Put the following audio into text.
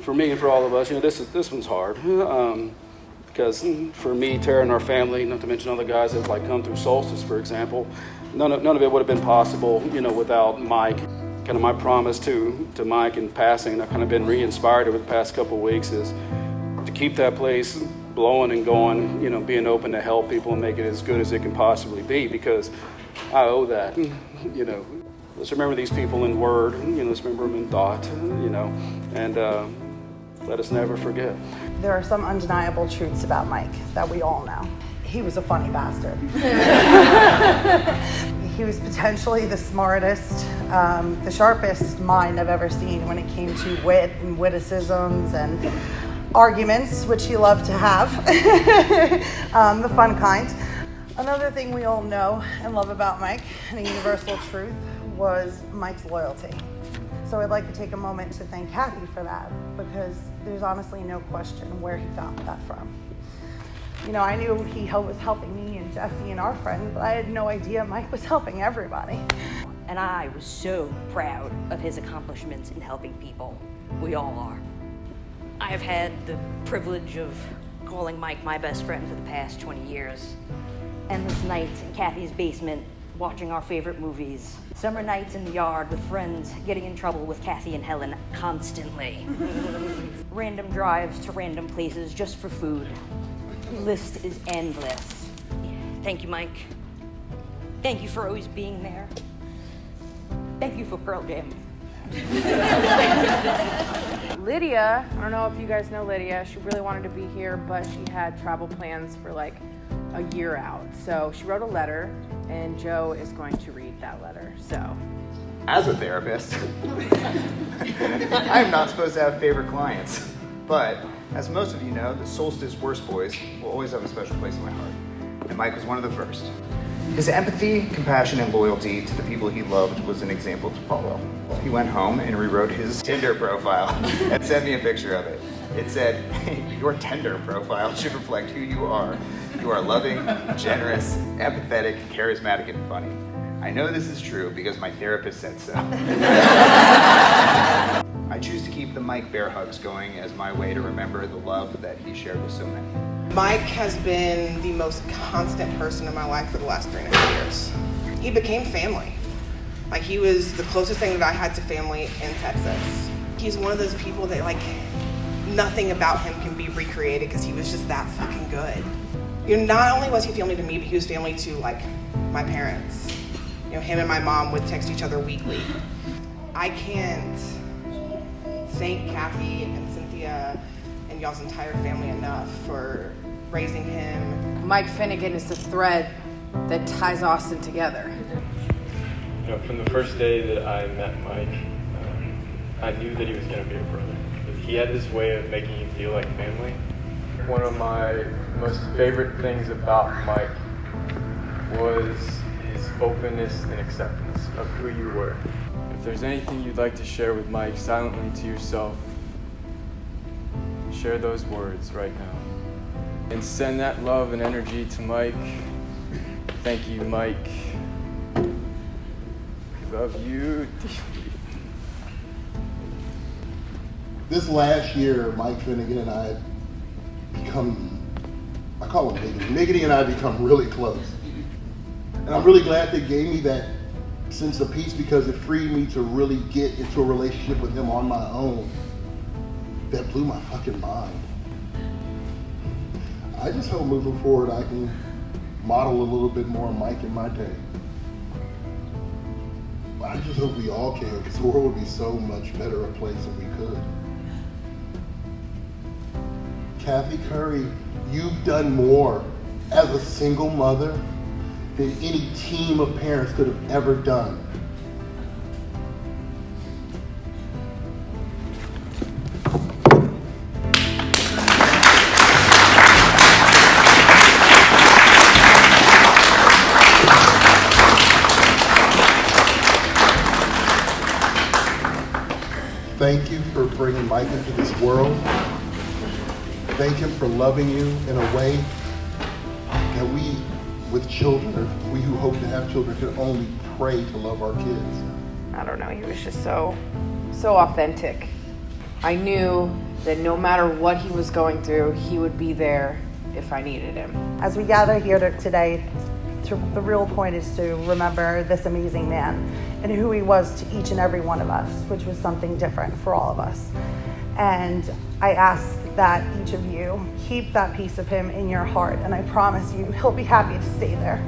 for me and for all of us, this one's hard. Because for me, Tara, and our family, not to mention other guys that have like come through Solstice, for example, none of it would have been possible, without Mike. Kind of my promise to Mike in passing, and I've kind of been re-inspired over the past couple of weeks, is to keep that place blowing and going, being open to help people and make it as good as it can possibly be, because I owe that. Let's remember these people in word, let's remember them in thought, and let us never forget. There are some undeniable truths about Mike that we all know. He was a funny bastard. He was potentially the smartest, the sharpest mind I've ever seen when it came to wit and witticisms and arguments, which he loved to have, the fun kind. Another thing we all know and love about Mike, and a universal truth, was Mike's loyalty. So I'd like to take a moment to thank Kathy for that, because there's honestly no question where he got that from. I knew he was helping me and Jesse and our friend, but I had no idea Mike was helping everybody. And I was so proud of his accomplishments in helping people. We all are. I have had the privilege of calling Mike my best friend for the past 20 years. Endless nights in Kathy's basement, watching our favorite movies. Summer nights in the yard with friends, getting in trouble with Kathy and Helen constantly. Random drives to random places just for food. The list is endless. Thank you, Mike. Thank you for always being there. Thank you for Pearl Jam. Lydia, I don't know if you guys know Lydia, she really wanted to be here, but she had travel plans for like a year out. So she wrote a letter, and Joe is going to read that letter. So, as a therapist, I'm not supposed to have favorite clients, but as most of you know, the Solstice Worst Boys will always have a special place in my heart, and Mike was one of the first. His empathy, compassion, and loyalty to the people he loved was an example to follow. He went home and rewrote his Tinder profile and sent me a picture of it. It said, "Your Tinder profile should reflect who you are. You are loving, generous, empathetic, charismatic, and funny. I know this is true because my therapist said so." I choose to keep the Mike Bear hugs going as my way to remember the love that he shared with so many. Mike has been the most constant person in my life for the last 3.5 years. He became family. Like, he was the closest thing that I had to family in Texas. He's one of those people that, like, nothing about him can be recreated because he was just that fucking good. Not only was he family to me, but he was family to, like, my parents. Him and my mom would text each other weekly. I can't thank Kathy and Cynthia and y'all's entire family enough for raising him. Mike Finnegan is the thread that ties Austin together. From the first day that I met Mike, I knew that he was going to be a brother. He had this way of making you feel like family. One of my most favorite things about Mike was his openness and acceptance of who you were. If there's anything you'd like to share with Mike silently to yourself, share those words right now. And send that love and energy to Mike. Thank you, Mike. We love you deeply. This last year, Mike Finnegan and I I call him Miggity. Miggity and I become really close. And I'm really glad they gave me that sense of peace, because it freed me to really get into a relationship with him on my own. That blew my fucking mind. I just hope moving forward I can model a little bit more Mike in my day. I just hope we all can, because the world would be so much better a place if we could. Kathy Curry, you've done more as a single mother than any team of parents could have ever done. Thank you for bringing Mike into this world. Thank him for loving you in a way that we, with children, or we who hope to have children, can only pray to love our kids. I don't know, he was just so authentic. I knew that no matter what he was going through, he would be there if I needed him. As we gather here today, the real point is to remember this amazing man and who he was to each and every one of us, which was something different for all of us. And I ask that each of you keep that piece of him in your heart, and I promise you he'll be happy to stay there.